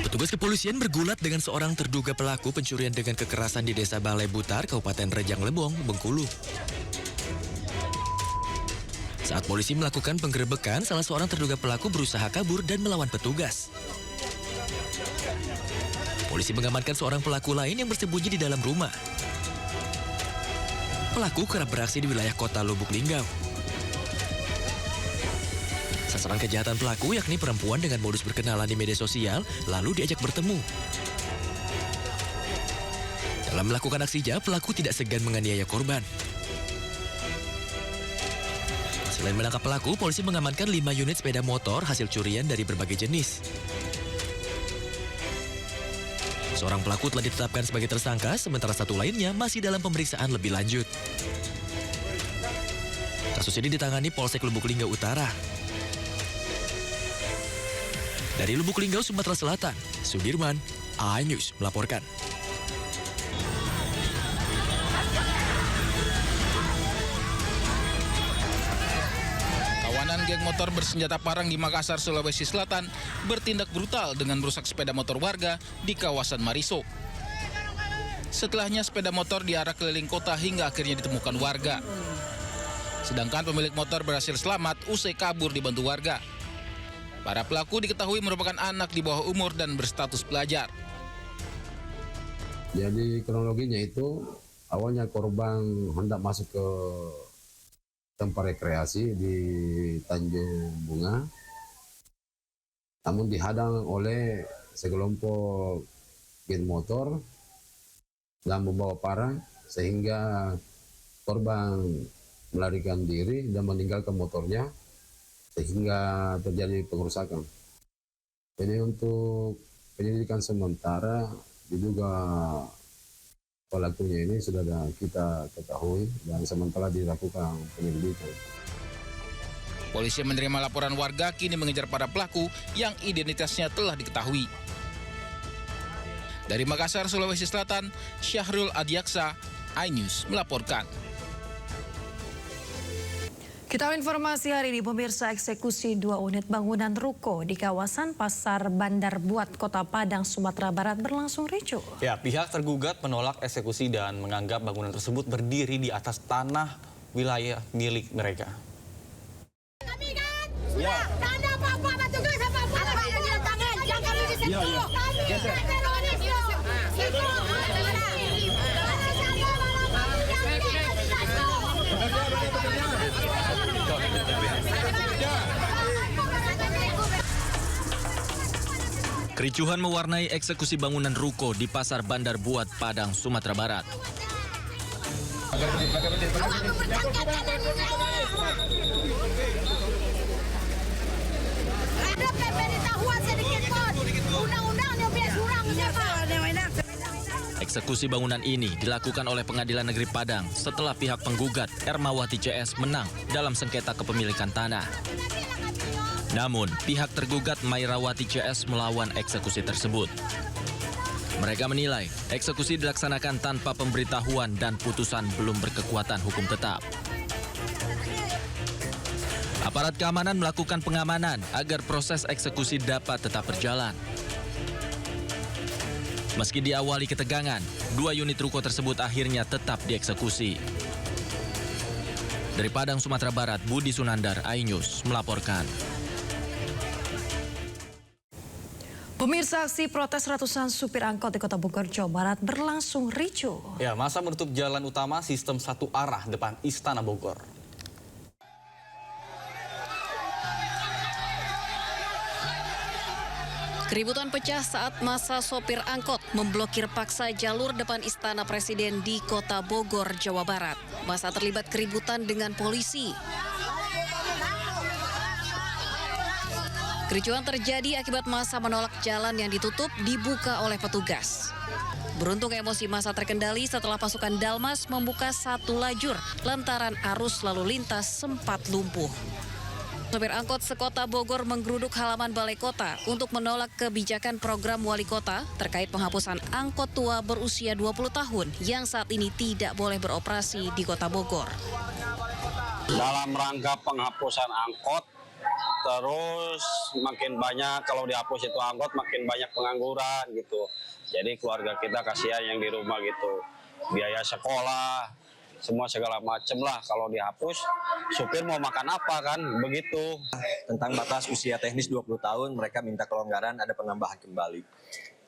Petugas kepolisian bergulat dengan seorang terduga pelaku pencurian dengan kekerasan di Desa Balai Butar, Kabupaten Rejang Lebong, Bengkulu. Saat polisi melakukan penggerebekan, salah seorang terduga pelaku berusaha kabur dan melawan petugas. Polisi mengamankan seorang pelaku lain yang bersembunyi di dalam rumah. Pelaku kerap beraksi di wilayah kota Lubuk Linggau. Sasaran kejahatan pelaku yakni perempuan dengan modus berkenalan di media sosial, lalu diajak bertemu. Dalam melakukan aksinya, pelaku tidak segan menganiaya korban. Selain menangkap pelaku, polisi mengamankan 5 unit sepeda motor hasil curian dari berbagai jenis. Seorang pelaku telah ditetapkan sebagai tersangka, sementara satu lainnya masih dalam pemeriksaan lebih lanjut. Kasus ini ditangani Polsek Lubuk Linggau Utara. Dari Lubuk Linggau, Sumatera Selatan, Sudirman, iNews melaporkan. Kawanan geng motor bersenjata parang di Makassar, Sulawesi Selatan bertindak brutal dengan merusak sepeda motor warga di kawasan Mariso. Setelahnya sepeda motor diarak keliling kota hingga akhirnya ditemukan warga. Sedangkan pemilik motor berhasil selamat usai kabur dibantu warga. Para pelaku diketahui merupakan anak di bawah umur dan berstatus pelajar. Jadi kronologinya itu awalnya korban hendak masuk ke tempat rekreasi di Tanjung Bunga, namun dihadang oleh sekelompok geng motor dan membawa parang sehingga korban melarikan diri dan meninggalkan motornya sehingga terjadi pengerusakan. Jadi untuk penyelidikan sementara diduga pelakunya ini sudah kita ketahui dan sementara dilakukan penyelidikan. Polisi menerima laporan warga kini mengejar para pelaku yang identitasnya telah diketahui. Dari Makassar, Sulawesi Selatan, Syahrul Adiaksa, iNews melaporkan. Kita informasi hari ini, pemirsa, eksekusi 2 unit bangunan ruko di kawasan Pasar Bandar Buat, Kota Padang, Sumatera Barat berlangsung ricuh. Ya, pihak tergugat menolak eksekusi dan menganggap bangunan tersebut berdiri di atas tanah wilayah milik mereka. Kami kan sudah tak ada apa-apa, tugas apa-apa yang dilakukan, yang kami disentuh. Kericuhan mewarnai eksekusi bangunan ruko di Pasar Bandar Buat, Padang, Sumatera Barat. Ada pemberitahuan sedikit pun, undang-undangnya biar surang siapa? Eksekusi bangunan ini dilakukan oleh Pengadilan Negeri Padang setelah pihak penggugat Ermawati CS menang dalam sengketa kepemilikan tanah. Namun, pihak tergugat Mairawati CS melawan eksekusi tersebut. Mereka menilai eksekusi dilaksanakan tanpa pemberitahuan dan putusan belum berkekuatan hukum tetap. Aparat keamanan melakukan pengamanan agar proses eksekusi dapat tetap berjalan. Meski diawali ketegangan, 2 unit ruko tersebut akhirnya tetap dieksekusi. Dari Padang, Sumatera Barat, Budi Sunandar, iNews melaporkan. Pemirsa, aksi protes ratusan supir angkot di Kota Bogor, Jawa Barat berlangsung ricuh. Ya, masa menutup jalan utama sistem satu arah depan Istana Bogor. Keributan pecah saat masa sopir angkot memblokir paksa jalur depan Istana Presiden di Kota Bogor, Jawa Barat. Masa terlibat keributan dengan polisi. Kericuhan terjadi akibat massa menolak jalan yang ditutup dibuka oleh petugas. Beruntung emosi massa terkendali setelah pasukan Dalmas membuka satu lajur lantaran arus lalu lintas sempat lumpuh. Sopir angkot sekota Bogor menggeruduk halaman Balai Kota untuk menolak kebijakan program Wali Kota terkait penghapusan angkot tua berusia 20 tahun yang saat ini tidak boleh beroperasi di Kota Bogor. Dalam rangka penghapusan angkot terus makin banyak, kalau dihapus itu angkot makin banyak pengangguran gitu. Jadi keluarga kita kasihan yang di rumah gitu, biaya sekolah, semua segala macem lah. Kalau dihapus, supir mau makan apa kan, begitu. Tentang batas usia teknis 20 tahun, mereka minta kelonggaran, ada penambahan kembali.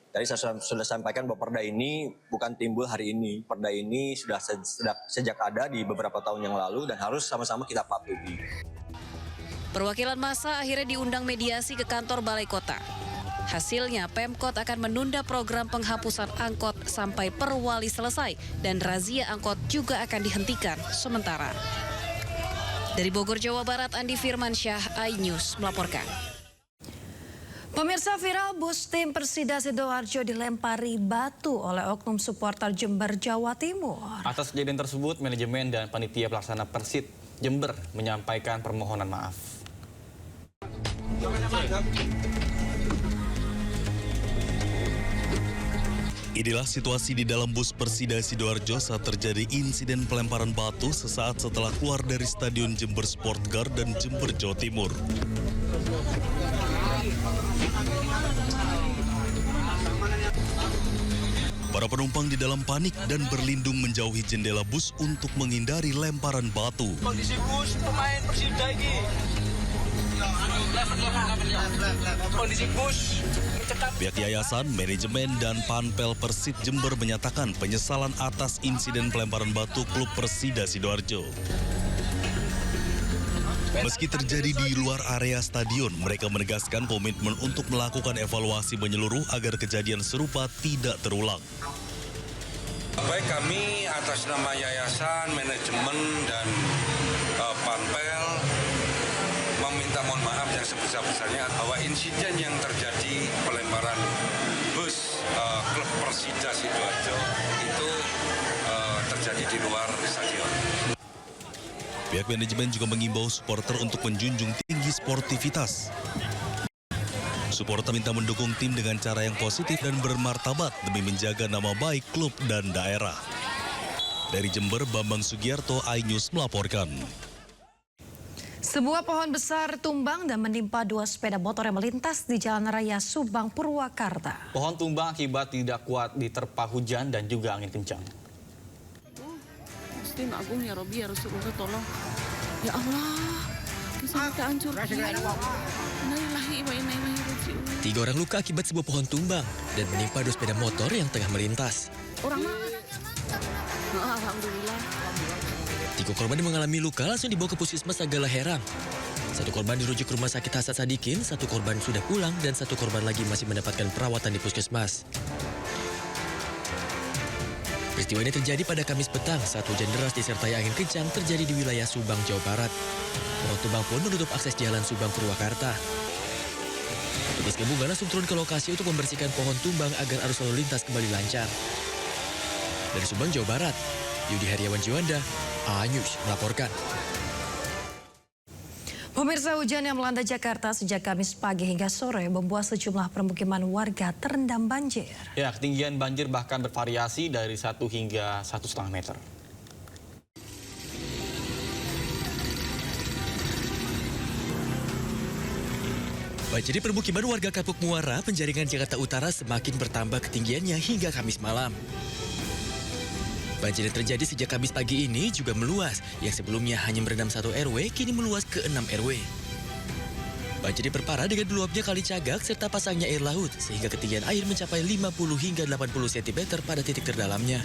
Tadi saya sudah sampaikan bahwa perda ini bukan timbul hari ini. Perda ini sudah sejak ada di beberapa tahun yang lalu dan harus sama-sama kita patuhi. Perwakilan massa akhirnya diundang mediasi ke kantor Balai Kota. Hasilnya, Pemkot akan menunda program penghapusan angkot sampai perwali selesai dan razia angkot juga akan dihentikan sementara. Dari Bogor, Jawa Barat, Andi Firmansyah, iNews melaporkan. Pemirsa, viral bus tim Persida Sidoarjo dilempari batu oleh oknum supporter Jember, Jawa Timur. Atas kejadian tersebut, manajemen dan panitia pelaksana Persid Jember menyampaikan permohonan maaf. Inilah situasi di dalam bus Persida Sidoarjo saat terjadi insiden pelemparan batu sesaat setelah keluar dari Stadion Jember Sport Garden, Jember, Jawa Timur. Para penumpang di dalam panik dan berlindung menjauhi jendela bus untuk menghindari lemparan batu. Kondisi bus pemain Persida ini. Kondisi bus. Pihak yayasan, manajemen, dan Panpel Persid Jember menyatakan penyesalan atas insiden pelemparan batu klub Persida Sidoarjo. Meski terjadi di luar area stadion, mereka menegaskan komitmen untuk melakukan evaluasi menyeluruh agar kejadian serupa tidak terulang. Baik, kami atas nama yayasan, manajemen, dan Panpel meminta mohon maaf yang sebesar-besarnya bahwa insiden yang terjadi pelemparan bus klub Persida Sidoarjo itu terjadi di luar stadion. Pihak manajemen juga mengimbau supporter untuk menjunjung tinggi sportivitas. Supporter minta mendukung tim dengan cara yang positif dan bermartabat demi menjaga nama baik klub dan daerah. Dari Jember, Bambang Sugiarto, iNews melaporkan. Sebuah pohon besar tumbang dan menimpa dua sepeda motor yang melintas di Jalan Raya Subang, Purwakarta. Pohon tumbang akibat tidak kuat diterpa hujan dan juga angin kencang. Gusti Agung ya Robi, ya Rasulullah, tolong. Ya Allah, bisa kita hancur. Tiga orang luka akibat sebuah pohon tumbang dan menimpa dua sepeda motor yang tengah melintas. Orang mana? Alhamdulillah. Tiga korban yang mengalami luka langsung dibawa ke Puskesmas Sagala Herang. Satu korban dirujuk ke Rumah Sakit Hasan Sadikin, satu korban sudah pulang dan satu korban lagi masih mendapatkan perawatan di puskesmas. Peristiwa ini terjadi pada Kamis petang saat hujan deras disertai angin kencang terjadi di wilayah Subang, Jawa Barat. Pohon tumbang pun menutup akses jalan Subang, Purwakarta. Petugas gabungan langsung turun ke lokasi untuk membersihkan pohon tumbang agar arus lalu lintas kembali lancar. Dari Subang, Jawa Barat, Yudi Heriawan Juanda, iNews melaporkan. Pemirsa, hujan yang melanda Jakarta sejak Kamis pagi hingga sore membuat sejumlah permukiman warga terendam banjir. Ya, ketinggian banjir bahkan bervariasi dari 1 hingga 1,5 meter. Banjir di permukiman warga Kapuk Muara, Penjaringan, Jakarta Utara semakin bertambah ketinggiannya hingga Kamis malam. Banjir yang terjadi sejak Kamis pagi ini juga meluas, yang sebelumnya hanya merendam 1 RW, kini meluas ke 6 RW. Banjir diperparah dengan meluapnya Kali Cagak serta pasangnya air laut, sehingga ketinggian air mencapai 50 hingga 80 cm pada titik terdalamnya.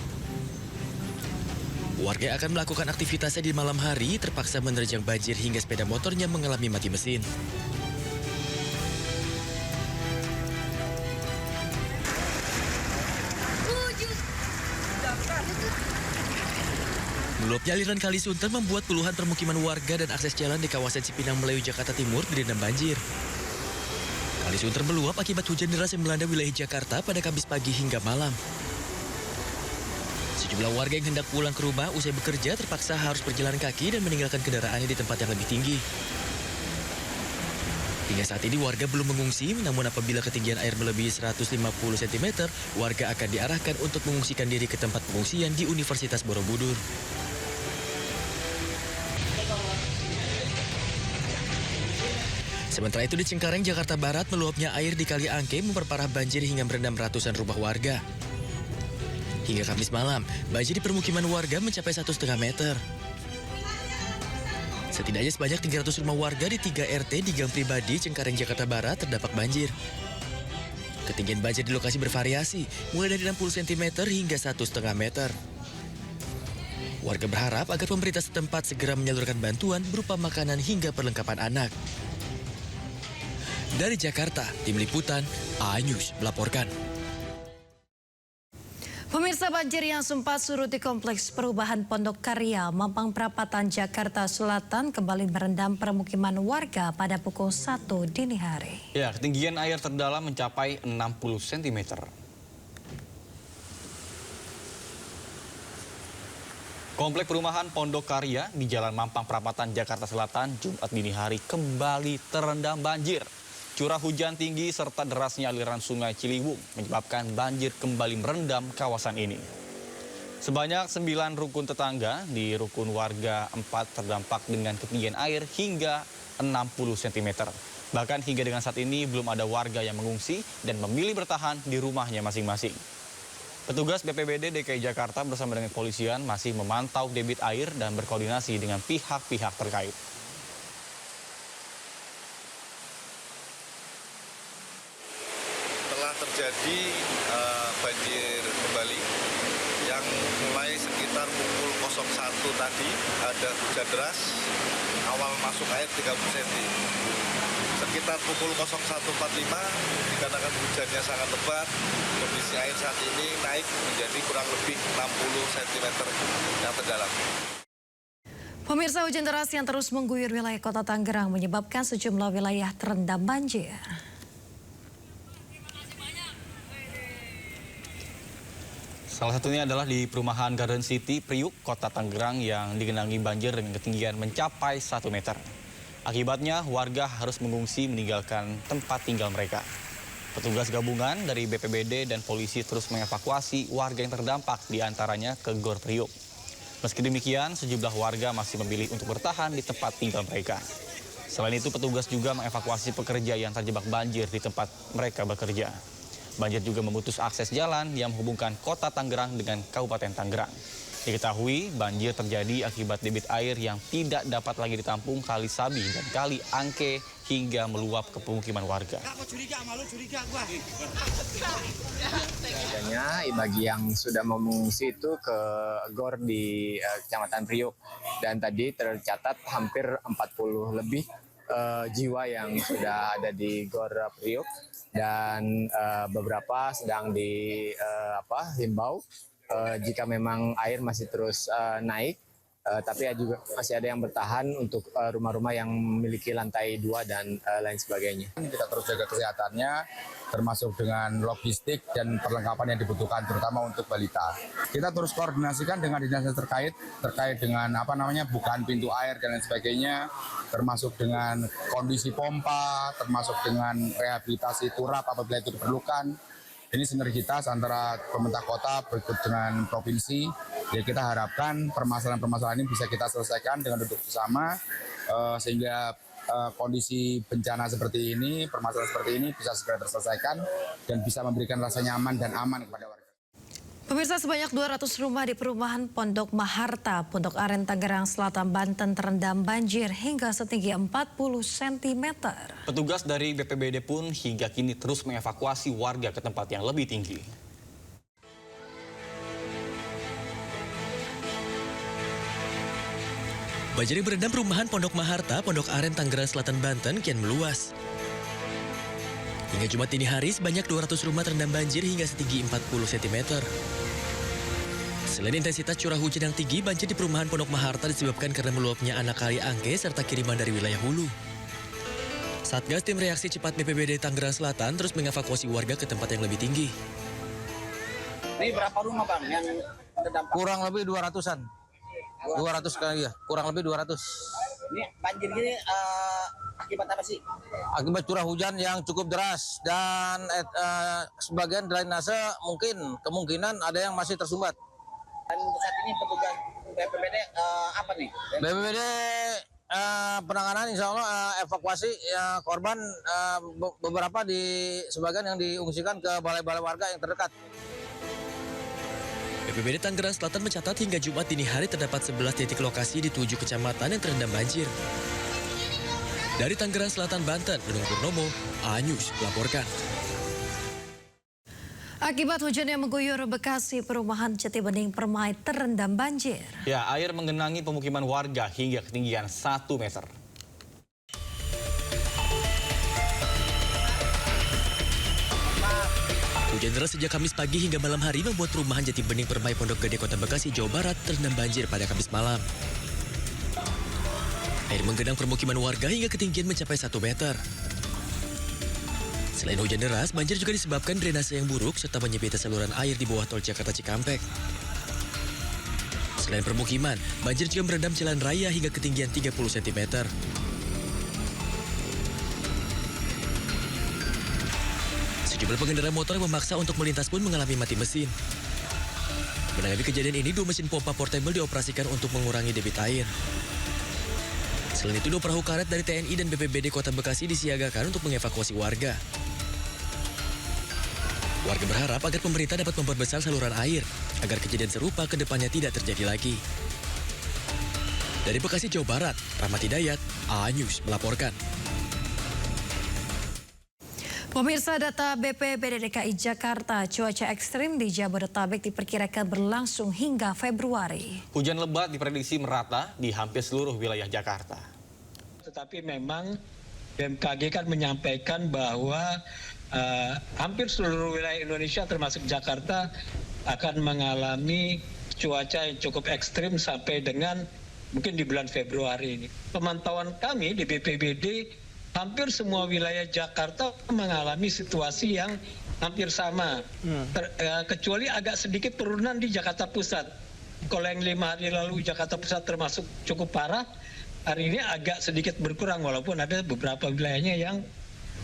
Warga yang akan melakukan aktivitasnya di malam hari terpaksa menerjang banjir hingga sepeda motornya mengalami mati mesin. Meluapnya aliran Kali Sunter membuat puluhan permukiman warga dan akses jalan di kawasan Cipinang Melayu, Jakarta Timur direndam banjir. Kali Sunter meluap akibat hujan deras yang melanda wilayah Jakarta pada Kamis pagi hingga malam. Sejumlah warga yang hendak pulang ke rumah usai bekerja terpaksa harus berjalan kaki dan meninggalkan kendaraannya di tempat yang lebih tinggi. Hingga saat ini warga belum mengungsi, namun apabila ketinggian air melebihi 150 cm, warga akan diarahkan untuk mengungsikan diri ke tempat pengungsian di Universitas Borobudur. Sementara itu di Cengkareng, Jakarta Barat, meluapnya air di Kali Angke memperparah banjir hingga merendam ratusan rumah warga. Hingga Kamis malam, banjir di permukiman warga mencapai 1,5 meter. Setidaknya sebanyak 300 rumah warga di 3 RT di Gang Pribadi, Cengkareng, Jakarta Barat terdampak banjir. Ketinggian banjir di lokasi bervariasi, mulai dari 60 cm hingga 1,5 meter. Warga berharap agar pemerintah setempat segera menyalurkan bantuan berupa makanan hingga perlengkapan anak. Dari Jakarta, Tim Liputan, A-News melaporkan. Pemirsa, banjir yang sempat surut di Kompleks Perubahan Pondok Karya, Mampang Perapatan, Jakarta Selatan kembali merendam permukiman warga pada pukul 1 dini hari. Ya, ketinggian air terdalam mencapai 60 cm. Kompleks perumahan Pondok Karya di Jalan Mampang Perapatan, Jakarta Selatan, Jumat dini hari kembali terendam banjir. Curah hujan tinggi serta derasnya aliran sungai Ciliwung menyebabkan banjir kembali merendam kawasan ini. Sebanyak 9 rukun tetangga di rukun warga 4 terdampak dengan ketinggian air hingga 60 cm. Bahkan hingga dengan saat ini belum ada warga yang mengungsi dan memilih bertahan di rumahnya masing-masing. Petugas BPBD DKI Jakarta bersama dengan kepolisian masih memantau debit air dan berkoordinasi dengan pihak-pihak terkait. Telah terjadi banjir kembali yang mulai sekitar pukul 01 tadi ada hujan deras, awal masuk air 30 cm. Sekitar pukul 01.45 dikarenakan hujannya sangat lebat, kondisi air saat ini naik menjadi kurang lebih 60 cm yang terdalam. Pemirsa, hujan deras yang terus mengguyur wilayah Kota Tangerang menyebabkan sejumlah wilayah terendam banjir. Salah satunya adalah di perumahan Garden City, Priuk, Kota Tangerang yang digenangi banjir dengan ketinggian mencapai 1 meter. Akibatnya warga harus mengungsi meninggalkan tempat tinggal mereka. Petugas gabungan dari BPBD dan polisi terus mengevakuasi warga yang terdampak, diantaranya ke Gor Priuk. Meski demikian, sejumlah warga masih memilih untuk bertahan di tempat tinggal mereka. Selain itu, petugas juga mengevakuasi pekerja yang terjebak banjir di tempat mereka bekerja. Banjir juga memutus akses jalan yang menghubungkan Kota Tangerang dengan Kabupaten Tangerang. Diketahui banjir terjadi akibat debit air yang tidak dapat lagi ditampung Kali Sabi dan Kali Angke hingga meluap ke pemukiman warga. Bagi yang sudah mengungsi itu ke Gor di Kecamatan Priuk, dan tadi tercatat hampir 40 lebih jiwa yang sudah ada di Gor Priuk, dan beberapa sedang dihimbau jika memang air masih terus naik, tapi juga masih ada yang bertahan untuk rumah-rumah yang memiliki lantai 2 dan lain sebagainya. Kita terus jaga kesehatannya, termasuk dengan logistik dan perlengkapan yang dibutuhkan, terutama untuk balita. Kita terus koordinasikan dengan dinas terkait dengan bukaan pintu air dan lain sebagainya, termasuk dengan kondisi pompa, termasuk dengan rehabilitasi turap apabila itu diperlukan. Ini sinergitas antara pemerintah kota berikut dengan provinsi. Jadi kita harapkan permasalahan-permasalahan ini bisa kita selesaikan dengan duduk bersama, sehingga kondisi bencana seperti ini, permasalahan seperti ini bisa segera terselesaikan dan bisa memberikan rasa nyaman dan aman kepada warga. Pemirsa, sebanyak 200 rumah di perumahan Pondok Maharta, Pondok Aren, Tangerang Selatan, Banten terendam banjir hingga setinggi 40 cm. Petugas dari BPBD pun hingga kini terus mengevakuasi warga ke tempat yang lebih tinggi. Banjir yang berendam perumahan Pondok Maharta, Pondok Aren, Tangerang Selatan, Banten kian meluas. Hingga Jumat dini hari, sebanyak 200 rumah terendam banjir hingga setinggi 40 cm. Selain intensitas curah hujan yang tinggi, banjir di perumahan Pondok Maharta disebabkan karena meluapnya anak Kali Angke serta kiriman dari wilayah hulu. Satgas Tim Reaksi Cepat BPBD Tangerang Selatan terus mengevakuasi warga ke tempat yang lebih tinggi. Ini berapa rumah, Bang, yang terdampak? Kurang lebih 200-an. 200 kali ya, kurang lebih 200. Ini banjir gini akibat apa sih? Akibat curah hujan yang cukup deras dan sebagian drainase kemungkinan ada yang masih tersumbat. Dan untuk saat ini petugas BPBD apa nih? BPBD penanganan insya Allah evakuasi korban beberapa di sebagian yang diungsikan ke balai-balai warga yang terdekat. BPBD Tangerang Selatan mencatat hingga Jumat dini hari terdapat 11 titik lokasi di 7 kecamatan yang terendam banjir. Dari Tangerang Selatan, Banten, Nunung Purnomo, A-News melaporkan. Akibat hujan yang mengguyur Bekasi, perumahan Jatibening Permai terendam banjir. Ya, air menggenangi pemukiman warga hingga ketinggian 1 meter. Hujan deras sejak Kamis pagi hingga malam hari membuat perumahan Jatibening Permai Pondok Gede Kota Bekasi, Jawa Barat terendam banjir pada Kamis malam. Air menggenang permukiman warga hingga ketinggian mencapai 1 meter. Selain hujan deras, banjir juga disebabkan drainase yang buruk serta menyempitnya saluran air di bawah tol Jakarta Cikampek. Selain permukiman, banjir juga merendam jalan raya hingga ketinggian 30 cm. Sejumlah pengendara motor yang memaksa untuk melintas pun mengalami mati mesin. Menanggapi kejadian ini, 2 mesin pompa portable dioperasikan untuk mengurangi debit air. Selain itu, 2 perahu karet dari TNI dan BPBD Kota Bekasi disiagakan untuk mengevakuasi warga. Warga berharap agar pemerintah dapat memperbesar saluran air agar kejadian serupa ke depannya tidak terjadi lagi. Dari Bekasi, Jawa Barat, Rahmat Hidayat, A-News melaporkan. Pemirsa, data BPBD DKI Jakarta, cuaca ekstrim di Jabodetabek diperkirakan berlangsung hingga Februari. Hujan lebat diprediksi merata di hampir seluruh wilayah Jakarta. Tetapi memang BMKG kan menyampaikan bahwa hampir seluruh wilayah Indonesia termasuk Jakarta akan mengalami cuaca yang cukup ekstrim sampai dengan mungkin di bulan Februari ini. Pemantauan kami di BPBD, hampir semua wilayah Jakarta mengalami situasi yang hampir sama, kecuali agak sedikit turunan di Jakarta Pusat. Kalau yang 5 hari lalu Jakarta Pusat termasuk cukup parah, hari ini agak sedikit berkurang walaupun ada beberapa wilayahnya yang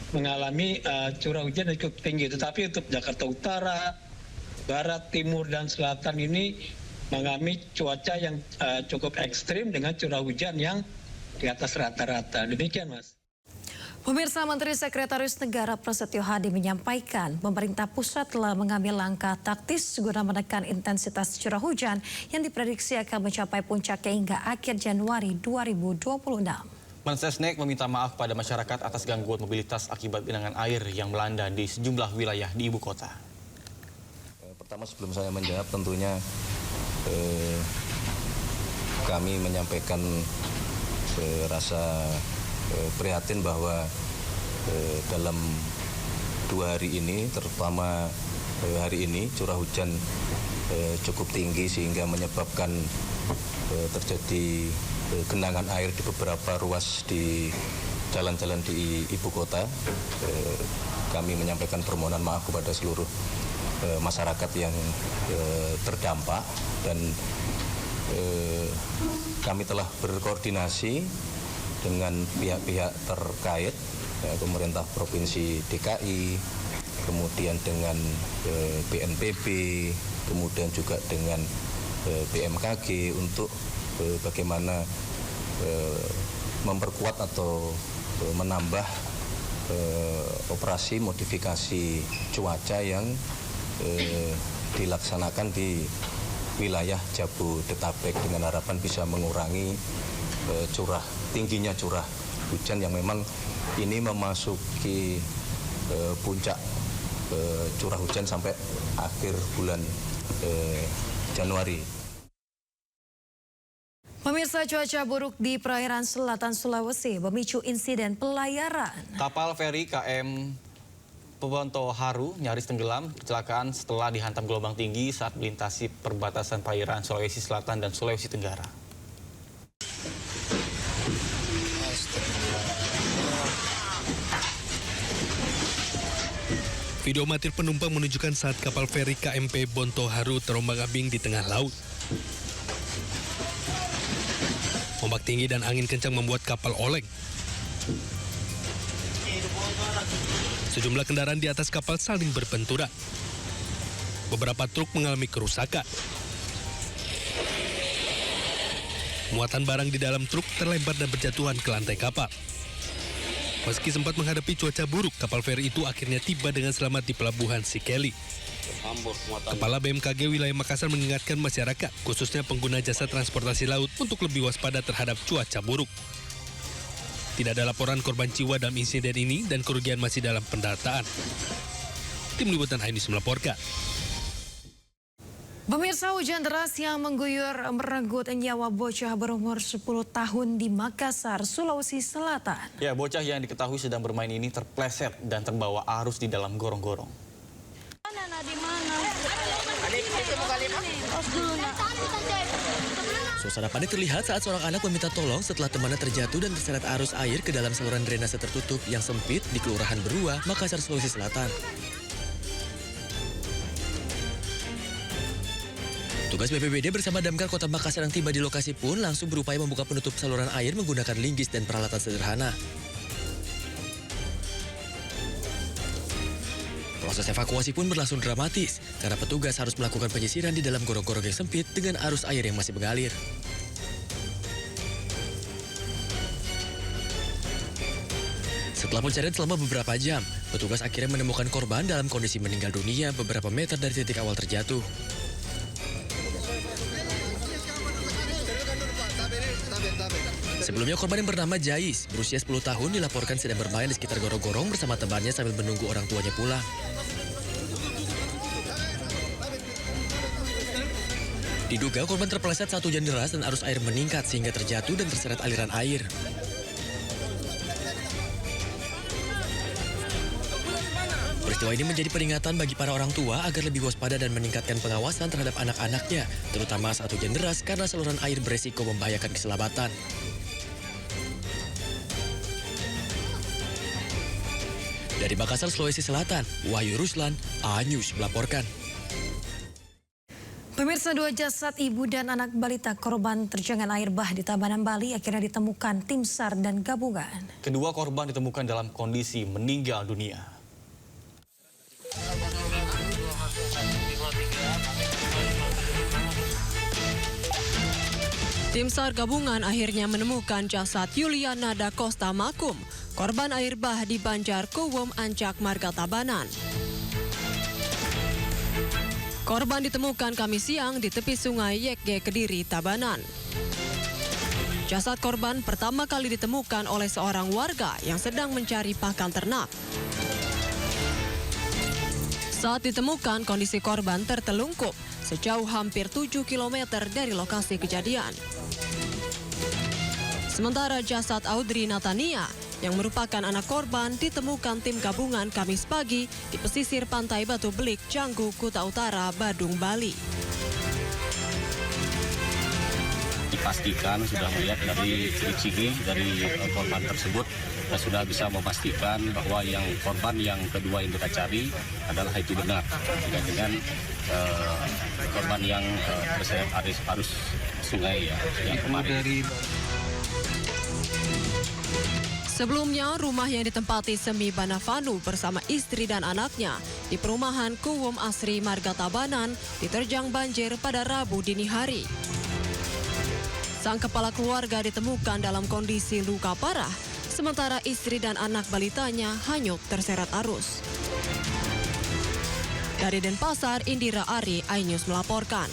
mengalami curah hujan yang cukup tinggi. Tetapi untuk Jakarta Utara, Barat, Timur, dan Selatan ini mengalami cuaca yang cukup ekstrim dengan curah hujan yang di atas rata-rata. Demikian, Mas. Pemirsa, Menteri Sekretaris Negara Prasetyo Hadi menyampaikan pemerintah pusat telah mengambil langkah taktis guna menekan intensitas curah hujan yang diprediksi akan mencapai puncaknya hingga akhir Januari 2026. Mensesnek meminta maaf pada masyarakat atas gangguan mobilitas akibat genangan air yang melanda di sejumlah wilayah di ibu kota. Pertama, sebelum saya menjawab, tentunya kami menyampaikan rasa prihatin bahwa dalam 2 hari ini, terutama hari ini, curah hujan cukup tinggi sehingga menyebabkan terjadi genangan air di beberapa ruas di jalan-jalan di ibu kota. Kami menyampaikan permohonan maaf kepada seluruh masyarakat yang terdampak, dan kami telah berkoordinasi dengan pihak-pihak terkait, pemerintah Provinsi DKI, kemudian dengan BNPB, kemudian juga dengan BMKG untuk bagaimana memperkuat atau menambah operasi modifikasi cuaca yang dilaksanakan di wilayah Jabodetabek dengan harapan bisa mengurangi tingginya curah hujan yang memang ini memasuki puncak curah hujan sampai akhir bulan Januari. Pemirsa, cuaca buruk di perairan selatan Sulawesi memicu insiden pelayaran. Kapal feri KM Bonto Haru nyaris tenggelam kecelakaan setelah dihantam gelombang tinggi saat melintasi perbatasan perairan Sulawesi Selatan dan Sulawesi Tenggara. Video amatir penumpang menunjukkan saat kapal feri KMP Bonto Haru terombang-ambing di tengah laut. Ombak tinggi dan angin kencang membuat kapal oleng. Sejumlah kendaraan di atas kapal saling berbenturan. Beberapa truk mengalami kerusakan. Muatan barang di dalam truk terlempar dan berjatuhan ke lantai kapal. Meski sempat menghadapi cuaca buruk, kapal feri itu akhirnya tiba dengan selamat di pelabuhan Sikeli. Kepala BMKG wilayah Makassar mengingatkan masyarakat, khususnya pengguna jasa transportasi laut, untuk lebih waspada terhadap cuaca buruk. Tidak ada laporan korban jiwa dalam insiden ini dan kerugian masih dalam pendataan. Tim Liputan iNews melaporkan. Pemirsa, hujan deras yang mengguyur merenggut nyawa bocah berumur 10 tahun di Makassar, Sulawesi Selatan. Ya, bocah yang diketahui sedang bermain ini terpleset dan terbawa arus di dalam gorong-gorong. Suasana panik terlihat saat seorang anak meminta tolong setelah temannya terjatuh dan terseret arus air ke dalam saluran drainase tertutup yang sempit di Kelurahan Berua, Makassar, Sulawesi Selatan. Tugas BPBD bersama Damkar Kota Makassar yang tiba di lokasi pun langsung berupaya membuka penutup saluran air menggunakan linggis dan peralatan sederhana. Proses evakuasi pun berlangsung dramatis karena petugas harus melakukan penyisiran di dalam gorong-gorong yang sempit dengan arus air yang masih mengalir. Setelah pencarian selama beberapa jam, petugas akhirnya menemukan korban dalam kondisi meninggal dunia beberapa meter dari titik awal terjatuh. Sebelumnya korban yang bernama Jais, berusia 10 tahun, dilaporkan sedang bermain di sekitar gorong-gorong bersama temannya sambil menunggu orang tuanya pulang. Diduga korban terpeleset saat hujan deras dan arus air meningkat sehingga terjatuh dan terseret aliran air. Peristiwa ini menjadi peringatan bagi para orang tua agar lebih waspada dan meningkatkan pengawasan terhadap anak-anaknya, terutama saat hujan deras karena saluran air beresiko membahayakan keselamatan. Dari Makassar, Sulawesi Selatan, Wahyu Ruslan, iNews melaporkan. Pemirsa, 2 jasad ibu dan anak balita korban terjangan air bah di Tabanan, Bali akhirnya ditemukan tim SAR dan gabungan. Kedua korban ditemukan dalam kondisi meninggal dunia. Tim SAR gabungan akhirnya menemukan jasad Yuliana da Costa Makum, korban air bah di Banjar Kuwum, Ancak, Marga Tabanan. Korban ditemukan Kamis siang di tepi sungai Yekge, Kediri, Tabanan. Jasad korban pertama kali ditemukan oleh seorang warga yang sedang mencari pakan ternak. Saat ditemukan, kondisi korban tertelungkup sejauh hampir 7 km dari lokasi kejadian. Sementara jasad Audrey Natania yang merupakan anak korban ditemukan tim gabungan Kamis pagi di pesisir pantai Batu Belik, Canggu, Kuta Utara, Badung, Bali. Dipastikan sudah melihat dari ciri-ciri dari korban tersebut dan sudah bisa memastikan bahwa yang korban yang kedua yang kita cari adalah itu benar dengan korban yang terseret arus sungai yang kemarin. Sebelumnya, rumah yang ditempati Semi Banavanu bersama istri dan anaknya di perumahan Kuwum Asri, Marga Tabanan diterjang banjir pada Rabu dini hari. Sang kepala keluarga ditemukan dalam kondisi luka parah, sementara istri dan anak balitanya hanyut terseret arus. Dari Denpasar, Indira Ari, iNews melaporkan.